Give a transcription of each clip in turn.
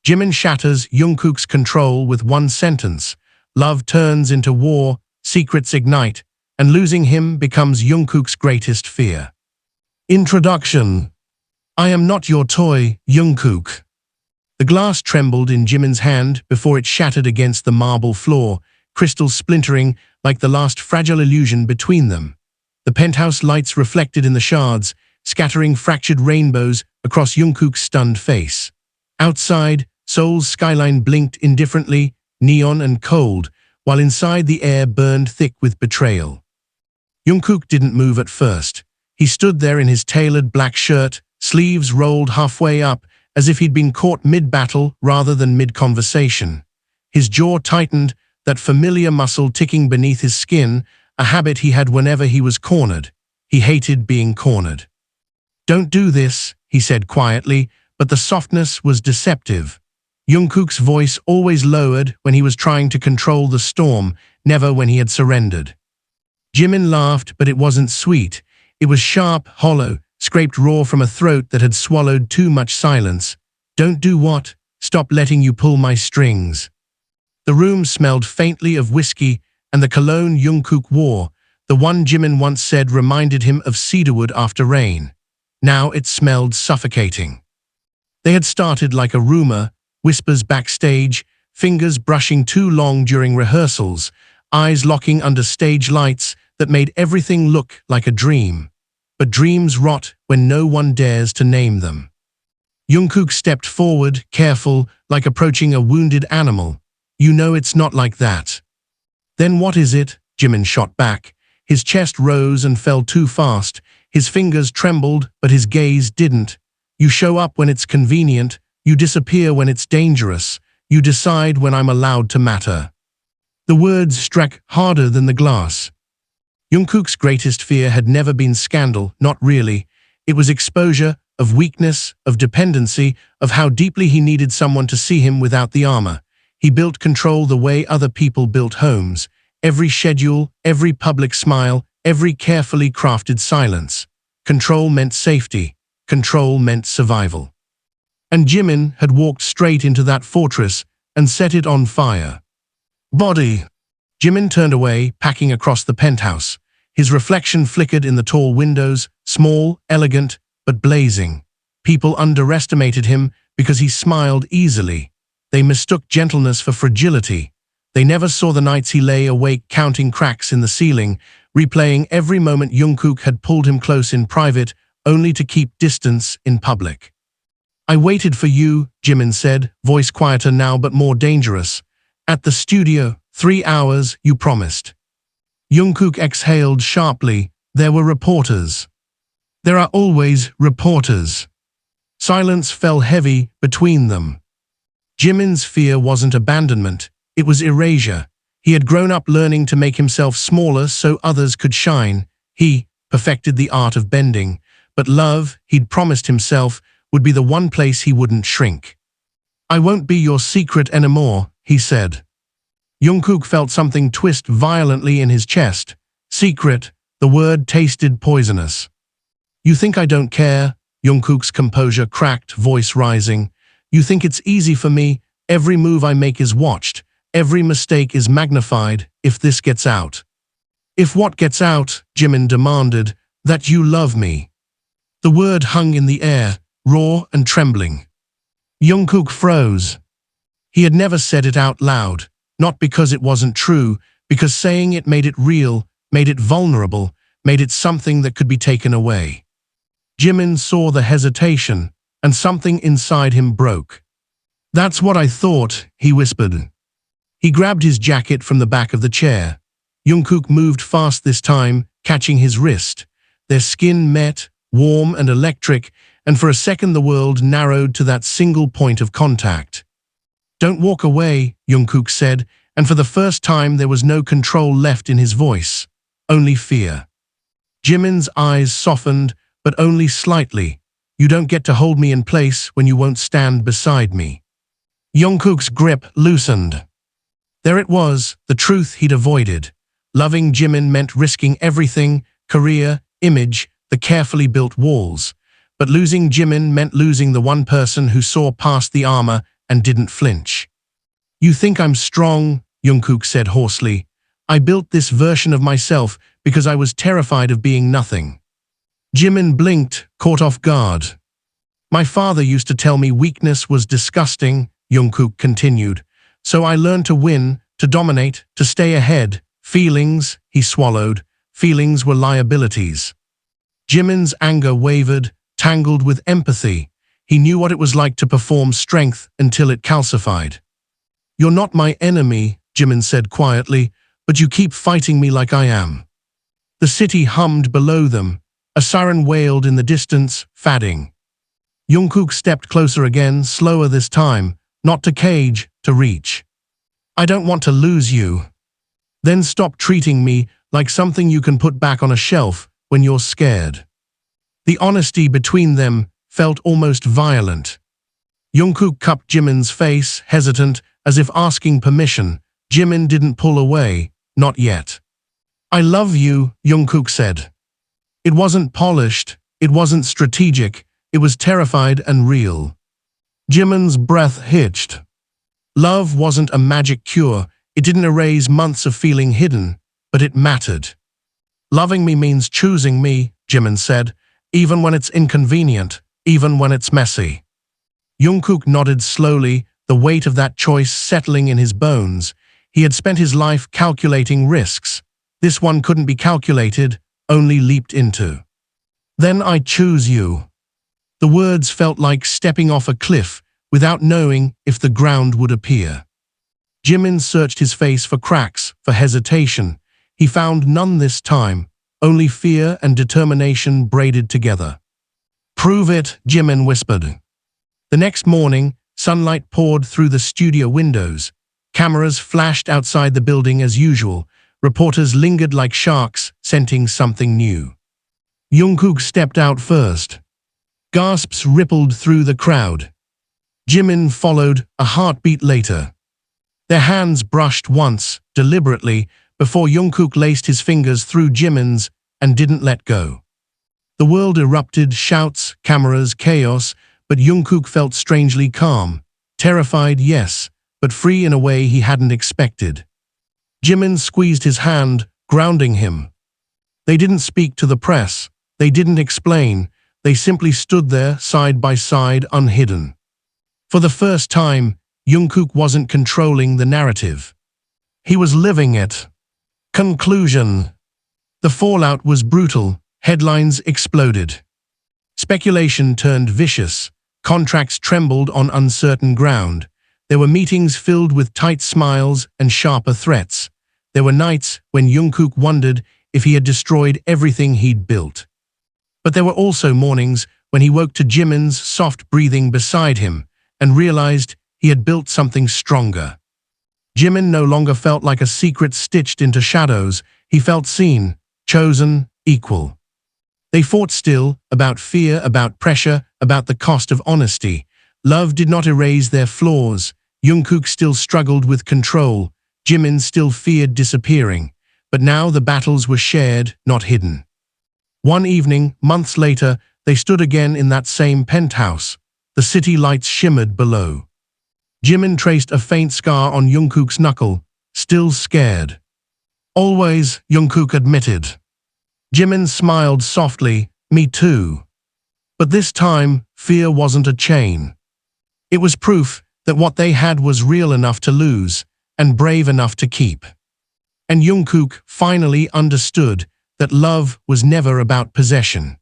Jimin shatters Jungkook's control with one sentence. Love turns into war, secrets ignite, and losing him becomes Jungkook's greatest fear. Introduction. I am not your toy, Jungkook. The glass trembled in Jimin's hand before it shattered against the marble floor, crystals splintering like the last fragile illusion between them. The penthouse lights reflected in the shards, scattering fractured rainbows across Jungkook's stunned face. Outside, Seoul's skyline blinked indifferently, neon and cold, while inside the air burned thick with betrayal. Jungkook didn't move at first. He stood there in his tailored black shirt, sleeves rolled halfway up, as if he'd been caught mid-battle rather than mid-conversation. His jaw tightened, that familiar muscle ticking beneath his skin, a habit he had whenever he was cornered. He hated being cornered. "Don't do this," he said quietly, but the softness was deceptive. Jungkook's voice always lowered when he was trying to control the storm, never when he had surrendered. Jimin laughed, but it wasn't sweet. It was sharp, hollow, scraped raw from a throat that had swallowed too much silence. "Don't do what? Stop letting you pull my strings." The room smelled faintly of whiskey and the cologne Jungkook wore, the one Jimin once said reminded him of cedarwood after rain. Now it smelled suffocating. They had started like a rumor, whispers backstage, fingers brushing too long during rehearsals, eyes locking under stage lights that made everything look like a dream. But dreams rot when no one dares to name them. Jungkook stepped forward, careful, like approaching a wounded animal. "You know it's not like that." "Then what is it?" Jimin shot back. His chest rose and fell too fast. His fingers trembled, but his gaze didn't. "You show up when it's convenient. You disappear when it's dangerous. You decide when I'm allowed to matter." The words struck harder than the glass. Jungkook's greatest fear had never been scandal, not really. It was exposure, of weakness, of dependency, of how deeply he needed someone to see him without the armor. He built control the way other people built homes. Every schedule, every public smile, every carefully crafted silence. Control meant safety. Control meant survival. And Jimin had walked straight into that fortress and set it on fire. "Body!" Jimin turned away, packing across the penthouse. His reflection flickered in the tall windows, small, elegant, but blazing. People underestimated him because he smiled easily. They mistook gentleness for fragility. They never saw the nights he lay awake counting cracks in the ceiling, replaying every moment Jungkook had pulled him close in private, only to keep distance in public. "I waited for you," Jimin said, voice quieter now but more dangerous. "At the studio, 3 hours, you promised." Jungkook exhaled sharply. There were reporters. There are always reporters. Silence fell heavy between them. Jimin's fear wasn't abandonment, it was erasure. He had grown up learning to make himself smaller so others could shine. He perfected the art of bending, but love, he'd promised himself, would be the one place he wouldn't shrink. "I won't be your secret anymore," he said. Jungkook felt something twist violently in his chest. Secret, the word tasted poisonous. "You think I don't care?" Jungkook's composure cracked, voice rising. "You think it's easy for me? Every move I make is watched. Every mistake is magnified if this gets out." "If what gets out," Jimin demanded, "that you love me." The word hung in the air, raw and trembling. Jungkook froze. He had never said it out loud, not because it wasn't true, because saying it made it real, made it vulnerable, made it something that could be taken away. Jimin saw the hesitation, and something inside him broke. "That's what I thought," he whispered. He grabbed his jacket from the back of the chair. Jungkook moved fast this time, catching his wrist. Their skin met, warm and electric, and for a second the world narrowed to that single point of contact. "Don't walk away," Jungkook said, and for the first time there was no control left in his voice, only fear. Jimin's eyes softened, but only slightly. "You don't get to hold me in place when you won't stand beside me." Jungkook's grip loosened. There it was, the truth he'd avoided. Loving Jimin meant risking everything, career, image, the carefully built walls. But losing Jimin meant losing the one person who saw past the armor and didn't flinch. "You think I'm strong," Jungkook said hoarsely. "I built this version of myself because I was terrified of being nothing." Jimin blinked, caught off guard. "My father used to tell me weakness was disgusting," Jungkook continued. "So I learned to win, to dominate, to stay ahead. Feelings," he swallowed, "feelings were liabilities." Jimin's anger wavered, tangled with empathy. He knew what it was like to perform strength until it calcified. "You're not my enemy," Jimin said quietly, "but you keep fighting me like I am." The city hummed below them. A siren wailed in the distance, fading. Jungkook stepped closer again, slower this time, not to cage, to reach. "I don't want to lose you." "Then stop treating me like something you can put back on a shelf when you're scared." The honesty between them felt almost violent. Jungkook cupped Jimin's face, hesitant, as if asking permission. Jimin didn't pull away, not yet. "I love you," Jungkook said. It wasn't polished, it wasn't strategic, it was terrified and real. Jimin's breath hitched. Love wasn't a magic cure, it didn't erase months of feeling hidden, but it mattered. "Loving me means choosing me," Jimin said, "even when it's inconvenient, even when it's messy." Jungkook nodded slowly, the weight of that choice settling in his bones. He had spent his life calculating risks. This one couldn't be calculated, only leaped into. "Then I choose you." The words felt like stepping off a cliff without knowing if the ground would appear. Jimin searched his face for cracks, for hesitation. He found none this time, only fear and determination braided together. "Prove it," Jimin whispered. The next morning, sunlight poured through the studio windows. Cameras flashed outside the building as usual. Reporters lingered like sharks, scenting something new. Jungkook stepped out first. Gasps rippled through the crowd. Jimin followed, a heartbeat later. Their hands brushed once, deliberately, before Jungkook laced his fingers through Jimin's and didn't let go. The world erupted, shouts, cameras, chaos, but Jungkook felt strangely calm. Terrified, yes, but free in a way he hadn't expected. Jimin squeezed his hand, grounding him. They didn't speak to the press. They didn't explain. They simply stood there, side by side, unhidden. For the first time, Jungkook wasn't controlling the narrative. He was living it. Conclusion. The fallout was brutal. Headlines exploded. Speculation turned vicious. Contracts trembled on uncertain ground. There were meetings filled with tight smiles and sharper threats. There were nights when Jungkook wondered if he had destroyed everything he'd built. But there were also mornings when he woke to Jimin's soft breathing beside him and realized he had built something stronger. Jimin no longer felt like a secret stitched into shadows. He felt seen, chosen, equal. They fought still, about fear, about pressure, about the cost of honesty. Love did not erase their flaws. Jungkook still struggled with control. Jimin still feared disappearing. But now the battles were shared, not hidden. One evening, months later, they stood again in that same penthouse. The city lights shimmered below. Jimin traced a faint scar on Jungkook's knuckle, still scared. "Always," Jungkook admitted. Jimin smiled softly, "Me too." But this time, fear wasn't a chain. It was proof that what they had was real enough to lose, and brave enough to keep. And Jungkook finally understood that love was never about possession.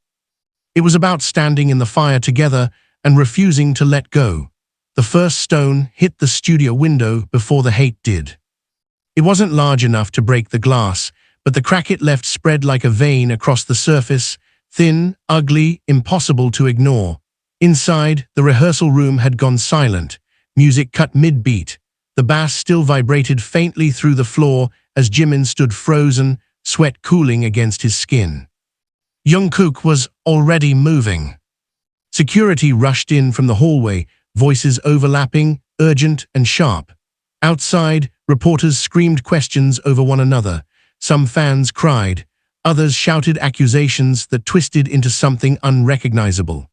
It was about standing in the fire together and refusing to let go. The first stone hit the studio window before the hate did. It wasn't large enough to break the glass, but the crack it left spread like a vein across the surface, thin, ugly, impossible to ignore. Inside, the rehearsal room had gone silent. Music cut mid-beat. The bass still vibrated faintly through the floor as Jimin stood frozen, sweat cooling against his skin. Jungkook was already moving. Security rushed in from the hallway, voices overlapping, urgent and sharp. Outside, reporters screamed questions over one another. Some fans cried. Others shouted accusations that twisted into something unrecognizable.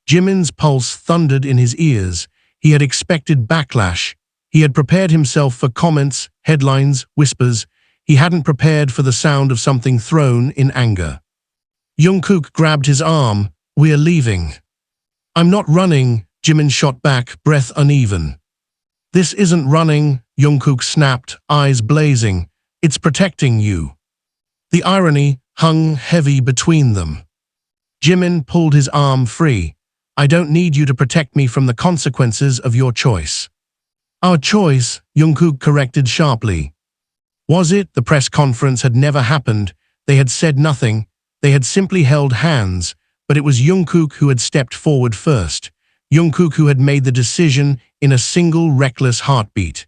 Jimin's pulse thundered in his ears. He had expected backlash. He had prepared himself for comments, headlines, whispers. He hadn't prepared for the sound of something thrown in anger. Jungkook grabbed his arm. "We're leaving." "I'm not running," Jimin shot back, breath uneven. "This isn't running," Jungkook snapped, eyes blazing. "It's protecting you." The irony hung heavy between them. Jimin pulled his arm free. "I don't need you to protect me from the consequences of your choice." "Our choice," Jungkook corrected sharply. Was it? The press conference had never happened. They had said nothing. They had simply held hands, but it was Jungkook who had stepped forward first. Jungkook who had made the decision in a single reckless heartbeat.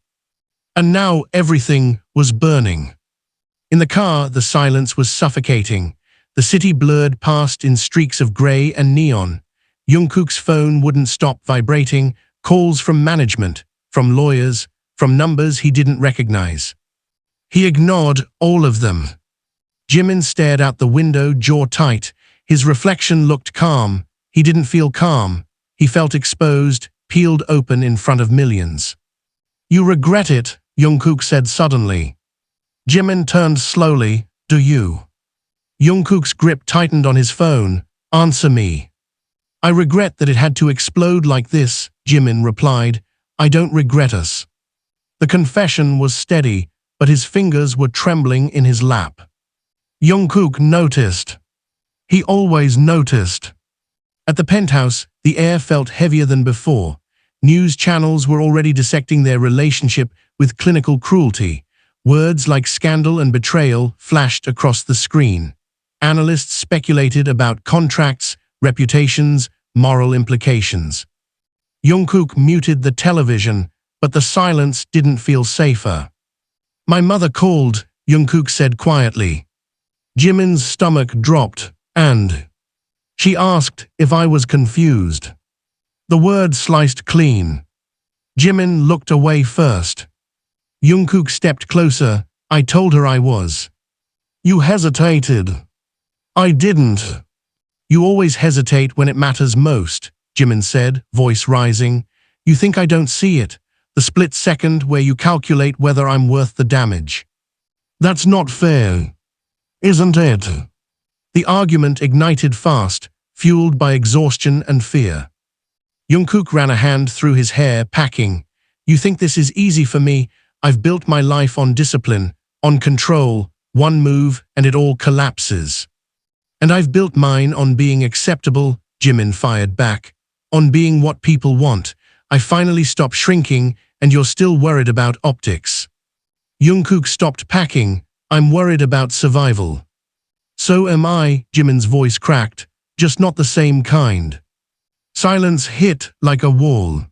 And now everything was burning. In the car, the silence was suffocating. The city blurred past in streaks of grey and neon. Jungkook's phone wouldn't stop vibrating, calls from management, from lawyers, from numbers he didn't recognize. He ignored all of them. Jimin stared out the window, jaw tight. His reflection looked calm. He didn't feel calm. He felt exposed, peeled open in front of millions. "You regret it," Jungkook said suddenly. Jimin turned slowly. "Do you?" Jungkook's grip tightened on his phone. "Answer me." "I regret that it had to explode like this," Jimin replied. "I don't regret us." The confession was steady, but his fingers were trembling in his lap. Jungkook noticed. He always noticed. At the penthouse, the air felt heavier than before. News channels were already dissecting their relationship with clinical cruelty. Words like scandal and betrayal flashed across the screen. Analysts speculated about contracts, reputations, moral implications. Jungkook muted the television, but the silence didn't feel safer. "My mother called," Jungkook said quietly. Jimin's stomach dropped, and she asked if I was confused. The word sliced clean. Jimin looked away first. Jungkook stepped closer. "I told her I was." "You hesitated." "I didn't." "You always hesitate when it matters most," Jimin said, voice rising. "You think I don't see it, the split second where you calculate whether I'm worth the damage." "That's not fair, isn't it?" The argument ignited fast, fueled by exhaustion and fear. Jungkook ran a hand through his hair, packing. "You think this is easy for me? I've built my life on discipline, on control. One move and it all collapses." "And I've built mine on being acceptable," Jimin fired back. "On being what people want. I finally stopped shrinking, and you're still worried about optics." Jungkook stopped packing. "I'm worried about survival." "So am I," Jimin's voice cracked, "just not the same kind." Silence hit like a wall.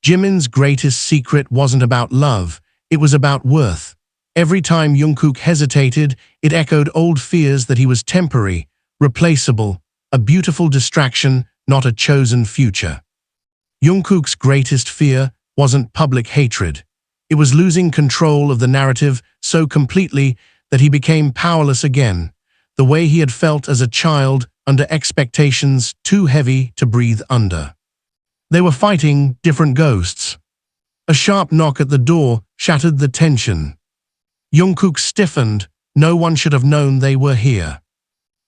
Jimin's greatest secret wasn't about love, it was about worth. Every time Jungkook hesitated, it echoed old fears that he was temporary, replaceable, a beautiful distraction, not a chosen future. Jungkook's greatest fear wasn't public hatred. It was losing control of the narrative so completely that he became powerless again, the way he had felt as a child under expectations too heavy to breathe under. They were fighting different ghosts. A sharp knock at the door shattered the tension. Jungkook stiffened. No one should have known they were here.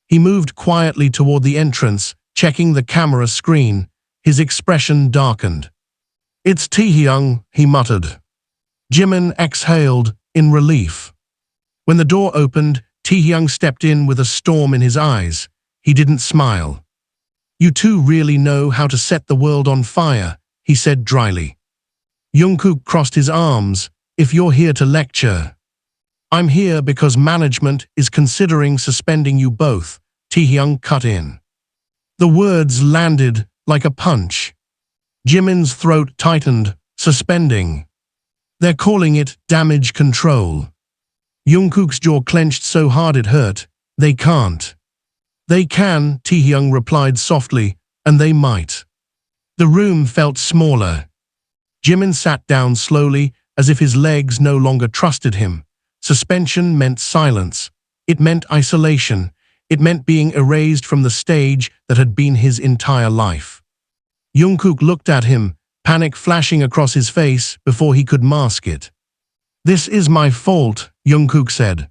He moved quietly toward the entrance, checking the camera screen. His expression darkened. "It's Taehyung," he muttered. Jimin exhaled in relief. When the door opened, Taehyung stepped in with a storm in his eyes. He didn't smile. "You two really know how to set the world on fire," he said dryly. Jungkook crossed his arms. "If you're here to lecture." "I'm here because management is considering suspending you both," Taehyung cut in. The words landed like a punch. Jimin's throat tightened. "Suspending? They're calling it damage control." Jungkook's jaw clenched so hard it hurt. "They can't." "They can," Taehyung replied softly, "and they might." The room felt smaller. Jimin sat down slowly, as if his legs no longer trusted him. Suspension meant silence. It meant isolation. It meant being erased from the stage that had been his entire life. Jungkook looked at him, panic flashing across his face before he could mask it. "This is my fault," Jungkook said.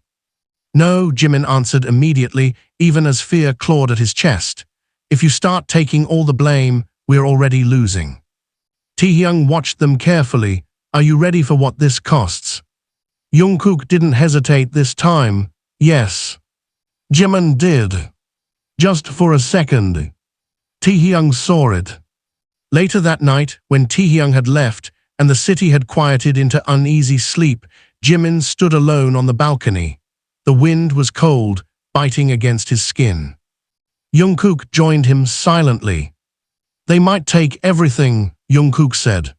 "No," Jimin answered immediately, even as fear clawed at his chest. "If you start taking all the blame, we're already losing." Taehyung watched them carefully. "Are you ready for what this costs?" Jungkook didn't hesitate this time. "Yes." Jimin did. Just for a second. Taehyung saw it. Later that night, when Taehyung had left and the city had quieted into uneasy sleep, Jimin stood alone on the balcony. The wind was cold, biting against his skin. Jungkook joined him silently. "They might take everything," Jungkook said.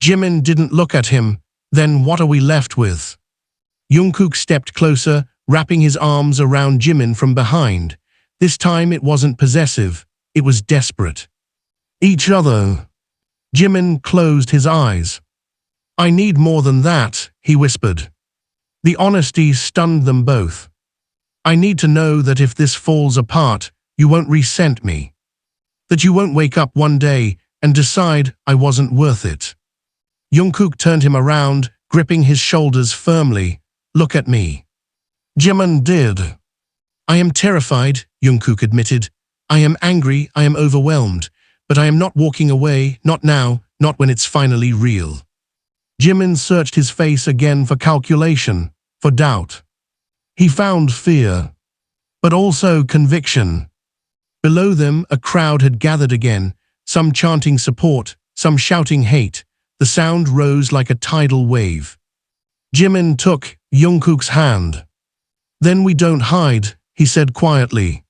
Jimin didn't look at him. "Then what are we left with?" Jungkook stepped closer, wrapping his arms around Jimin from behind. This time it wasn't possessive, it was desperate. "Each other." Jimin closed his eyes. "I need more than that," he whispered. The honesty stunned them both. "I need to know that if this falls apart, you won't resent me. That you won't wake up one day and decide I wasn't worth it." Jungkook turned him around, gripping his shoulders firmly. "Look at me." Jimin did. "I am terrified," Jungkook admitted. "I am angry, I am overwhelmed. But I am not walking away, not now, not when it's finally real." Jimin searched his face again for calculation, for doubt. He found fear, but also conviction. Below them, a crowd had gathered again, some chanting support, some shouting hate. The sound rose like a tidal wave. Jimin took Jungkook's hand. "Then we don't hide," he said quietly.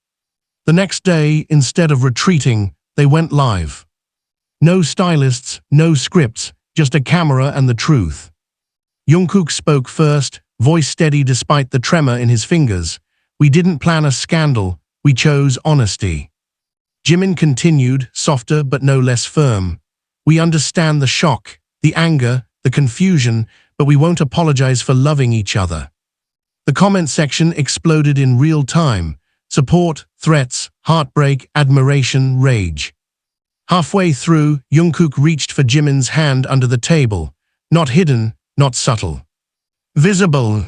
The next day, instead of retreating, they went live. No stylists, no scripts, just a camera and the truth. Jungkook spoke first, voice steady despite the tremor in his fingers. "We didn't plan a scandal, we chose honesty." Jimin continued, softer but no less firm. "We understand the shock, the anger, the confusion, but we won't apologize for loving each other." The comment section exploded in real time. Support, threats, heartbreak, admiration, rage. Halfway through, Jungkook reached for Jimin's hand under the table. Not hidden, not subtle. Visible.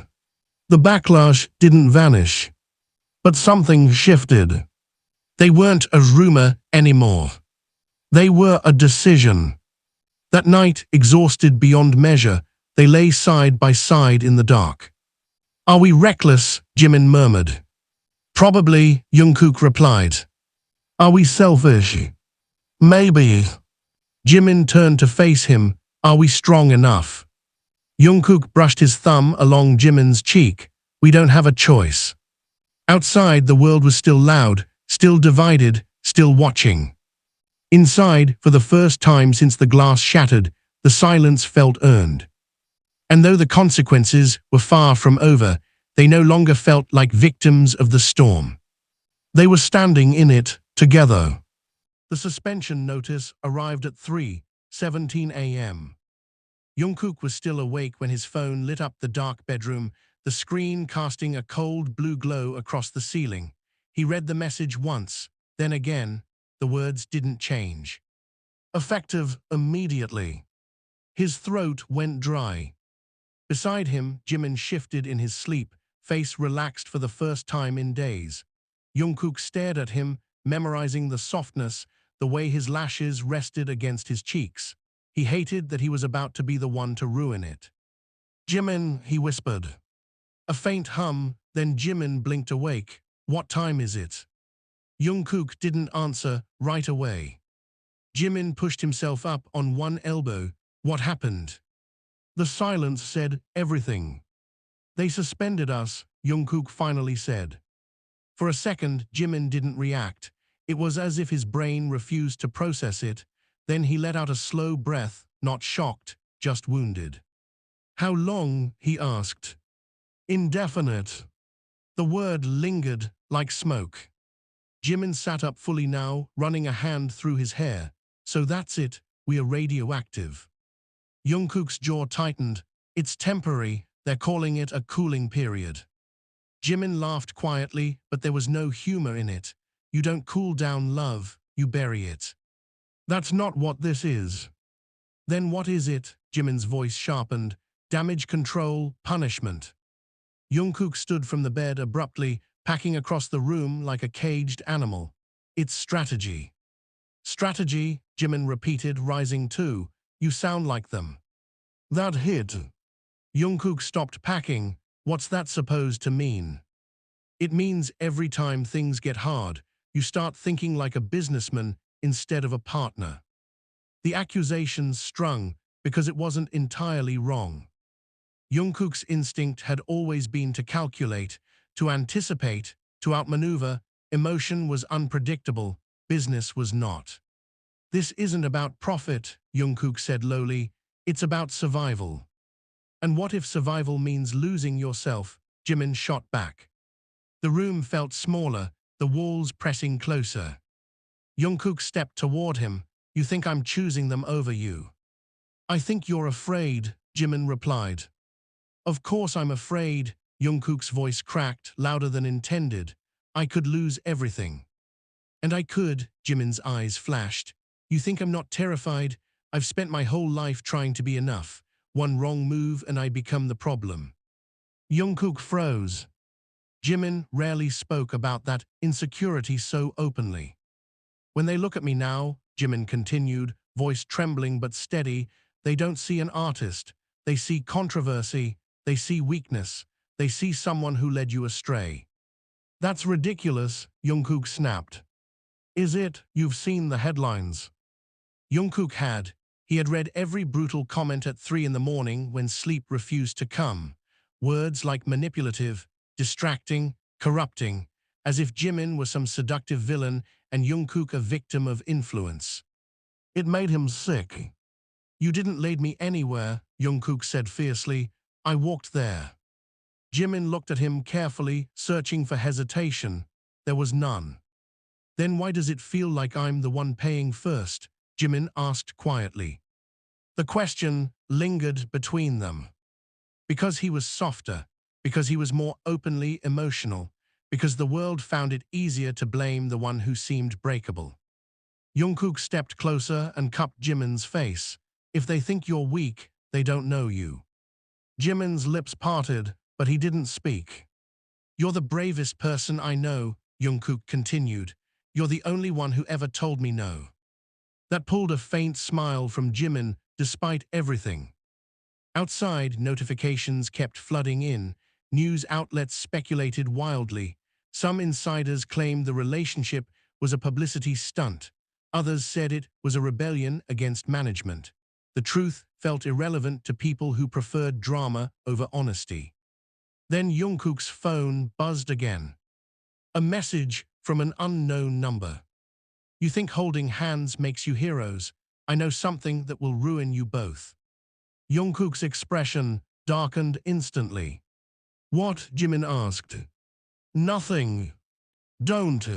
The backlash didn't vanish. But something shifted. They weren't a rumor anymore. They were a decision. That night, exhausted beyond measure, they lay side by side in the dark. "Are we reckless?" Jimin murmured. "Probably," Jungkook replied. "Are we selfish?" "Maybe." Jimin turned to face him. "Are we strong enough?" Jungkook brushed his thumb along Jimin's cheek. "We don't have a choice." Outside, the world was still loud, still divided, still watching. Inside, for the first time since the glass shattered, the silence felt earned. And though the consequences were far from over, they no longer felt like victims of the storm. They were standing in it, together. The suspension notice arrived at 3:17 a.m. Jungkook was still awake when his phone lit up the dark bedroom, the screen casting a cold blue glow across the ceiling. He read the message once, then again. The words didn't change. Effective immediately. His throat went dry. Beside him, Jimin shifted in his sleep, face relaxed for the first time in days. Jungkook stared at him, memorizing the softness, the way his lashes rested against his cheeks. He hated that he was about to be the one to ruin it. "Jimin," he whispered. A faint hum, then Jimin blinked awake. "What time is it?" Jungkook didn't answer right away. Jimin pushed himself up on one elbow. "What happened?" The silence said everything. "They suspended us," Jungkook finally said. For a second, Jimin didn't react. It was as if his brain refused to process it. Then he let out a slow breath, not shocked, just wounded. "How long?" he asked. "Indefinite." The word lingered like smoke. Jimin sat up fully now, running a hand through his hair. "So that's it, we are radioactive." Jungkook's jaw tightened. "It's temporary, they're calling it a cooling period." Jimin laughed quietly, but there was no humor in it. "You don't cool down love, you bury it." "That's not what this is." Then what is it? Jimin's voice sharpened. Damage control, punishment. Jungkook stood from the bed abruptly, packing across the room like a caged animal. It's strategy. Strategy, Jimin repeated, rising too. You sound like them. That hit. Jungkook stopped packing. What's that supposed to mean? It means every time things get hard, you start thinking like a businessman instead of a partner. The accusations strung because it wasn't entirely wrong. Jungkook's instinct had always been to calculate, to anticipate, to outmaneuver. Emotion was unpredictable, business was not. This isn't about profit, Jungkook said lowly, it's about survival. And what if survival means losing yourself? Jimin shot back. The room felt smaller, the walls pressing closer. Jungkook stepped toward him. You think I'm choosing them over you? I think you're afraid, Jimin replied. Of course I'm afraid, Jungkook's voice cracked, louder than intended. I could lose everything. And I could, Jimin's eyes flashed. You think I'm not terrified? I've spent my whole life trying to be enough. One wrong move and I become the problem. Jungkook froze. Jimin rarely spoke about that insecurity so openly. When they look at me now, Jimin continued, voice trembling but steady, they don't see an artist. They see controversy. They see weakness. They see someone who led you astray. That's ridiculous, Jungkook snapped. Is it? You've seen the headlines. Jungkook had. He had read every brutal comment at 3 in the morning when sleep refused to come. Words like manipulative, distracting, corrupting, as if Jimin was some seductive villain and Jungkook a victim of influence. It made him sick. You didn't lead me anywhere, Jungkook said fiercely. I walked there. Jimin looked at him carefully, searching for hesitation. There was none. Then why does it feel like I'm the one paying first? Jimin asked quietly. The question lingered between them. Because he was softer, because he was more openly emotional, because the world found it easier to blame the one who seemed breakable. Jungkook stepped closer and cupped Jimin's face. If they think you're weak, they don't know you. Jimin's lips parted, but he didn't speak. You're the bravest person I know, Jungkook continued. You're the only one who ever told me no. That pulled a faint smile from Jimin, despite everything. Outside, notifications kept flooding in. News outlets speculated wildly. Some insiders claimed the relationship was a publicity stunt. Others said it was a rebellion against management. The truth felt irrelevant to people who preferred drama over honesty. Then Jungkook's phone buzzed again. A message from an unknown number. You think holding hands makes you heroes. I know something that will ruin you both. Jungkook's expression darkened instantly. What? Jimin asked. Nothing. Don't.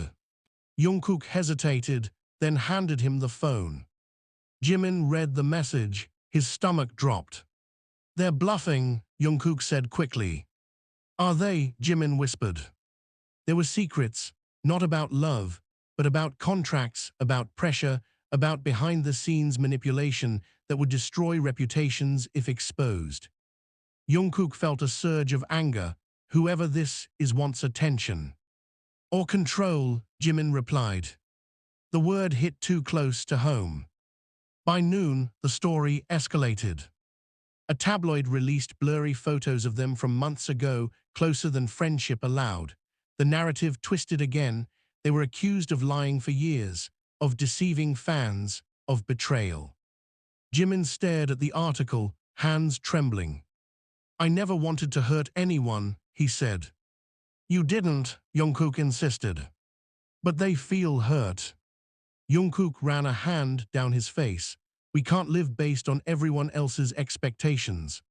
Jungkook hesitated, then handed him the phone. Jimin read the message. His stomach dropped. They're bluffing, Jungkook said quickly. Are they? Jimin whispered. There were secrets, not about love, but about contracts, about pressure, about behind-the-scenes manipulation that would destroy reputations if exposed. Jungkook felt a surge of anger. Whoever this is wants attention. Or control, Jimin replied. The word hit too close to home. By noon, the story escalated. A tabloid released blurry photos of them from months ago, closer than friendship allowed. The narrative twisted again. They were accused of lying for years, of deceiving fans, of betrayal. Jimin stared at the article, hands trembling. I never wanted to hurt anyone, he said. You didn't, Jungkook insisted. But they feel hurt. Jungkook ran a hand down his face. We can't live based on everyone else's expectations.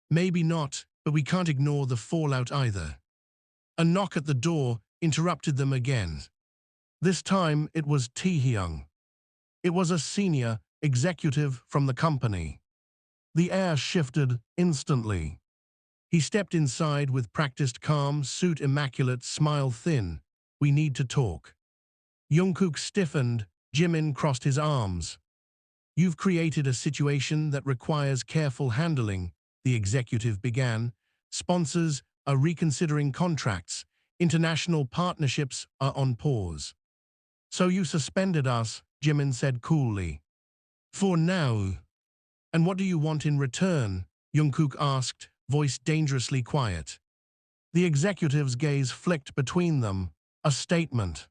Maybe not, but we can't ignore the fallout either. A knock at the door interrupted them again. This time it was Taehyung. It was a senior executive from the company. The air shifted instantly. He stepped inside with practiced calm, suit immaculate, smile thin. We need to talk. Jungkook stiffened. Jimin crossed his arms. You've created a situation that requires careful handling, the executive began. Sponsors are reconsidering contracts. International partnerships are on pause. So you suspended us, Jimin said coolly. For now. And what do you want in return? Jungkook asked, voice dangerously quiet. The executive's gaze flicked between them. A statement.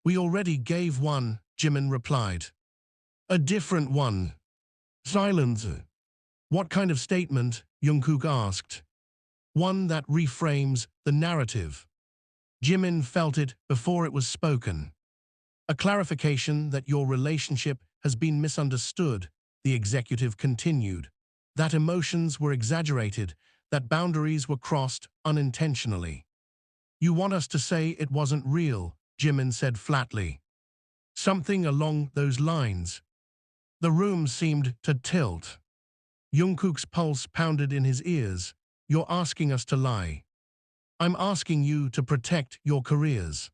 We already gave one, Jimin replied. A different one. Silence. What kind of statement? Jungkook asked. One that reframes the narrative. Jimin felt it before it was spoken. A clarification that your relationship has been misunderstood, the executive continued. That emotions were exaggerated, that boundaries were crossed unintentionally. You want us to say it wasn't real, Jimin said flatly. Something along those lines. The room seemed to tilt. Jungkook's pulse pounded in his ears. You're asking us to lie. I'm asking you to protect your careers.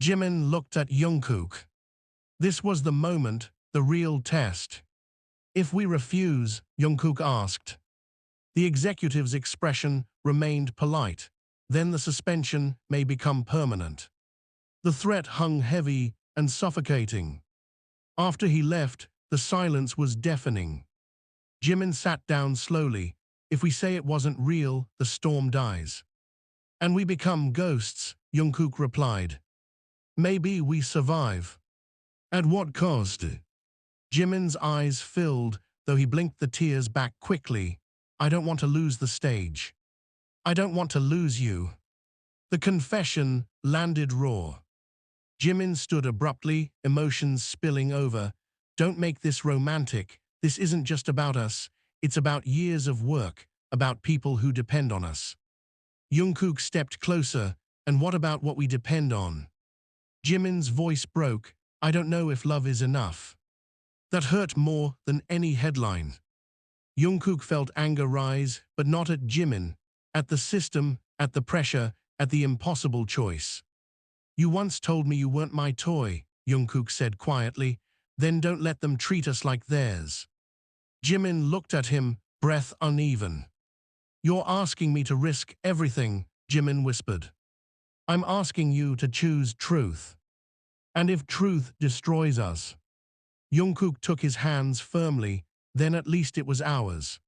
Jimin looked at Jungkook. This was the moment, the real test. If we refuse, Jungkook asked. The executive's expression remained polite. Then the suspension may become permanent. The threat hung heavy and suffocating. After he left, the silence was deafening. Jimin sat down slowly. If we say it wasn't real, the storm dies. And we become ghosts, Jungkook replied. Maybe we survive. At what cost? Jimin's eyes filled, though he blinked the tears back quickly. I don't want to lose the stage. I don't want to lose you. The confession landed raw. Jimin stood abruptly, emotions spilling over. Don't make this romantic. This isn't just about us. It's about years of work, about people who depend on us. Jungkook stepped closer. And what about what we depend on? Jimin's voice broke. I don't know if love is enough. That hurt more than any headline. Jungkook felt anger rise, but not at Jimin, at the system, at the pressure, at the impossible choice. You once told me you weren't my toy, Jungkook said quietly. Then don't let them treat us like theirs. Jimin looked at him, breath uneven. You're asking me to risk everything, Jimin whispered. I'm asking you to choose truth. And if truth destroys us. Jungkook took his hands firmly, then at least it was ours.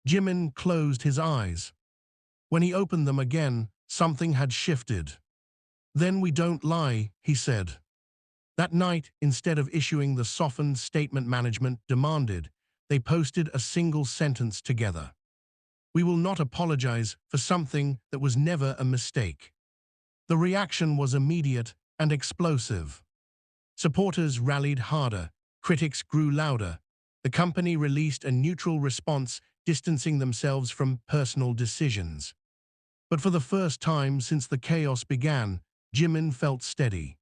Jimin closed his eyes. When he opened them again, something had shifted. Then we don't lie, he said. That night, instead of issuing the softened statement management demanded, they posted a single sentence together. We will not apologize for something that was never a mistake. The reaction was immediate and explosive. Supporters rallied harder, critics grew louder. The company released a neutral response, distancing themselves from personal decisions. But for the first time since the chaos began, Jimin felt steady.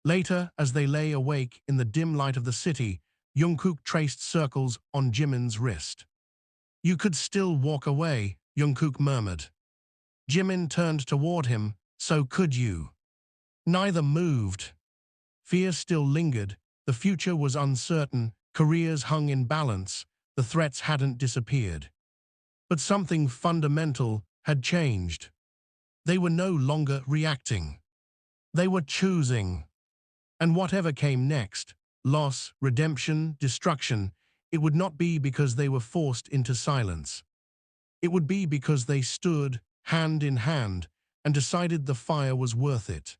Later, as they lay awake in the dim light of the city, Jungkook traced circles on Jimin's wrist. You could still walk away, Jungkook murmured. Jimin turned toward him, so could you. Neither moved. Fear still lingered, the future was uncertain, careers hung in balance, the threats hadn't disappeared. But something fundamental had changed. They were no longer reacting. They were choosing. And whatever came next, loss, redemption, destruction, it would not be because they were forced into silence. It would be because they stood, hand in hand, and decided the fire was worth it.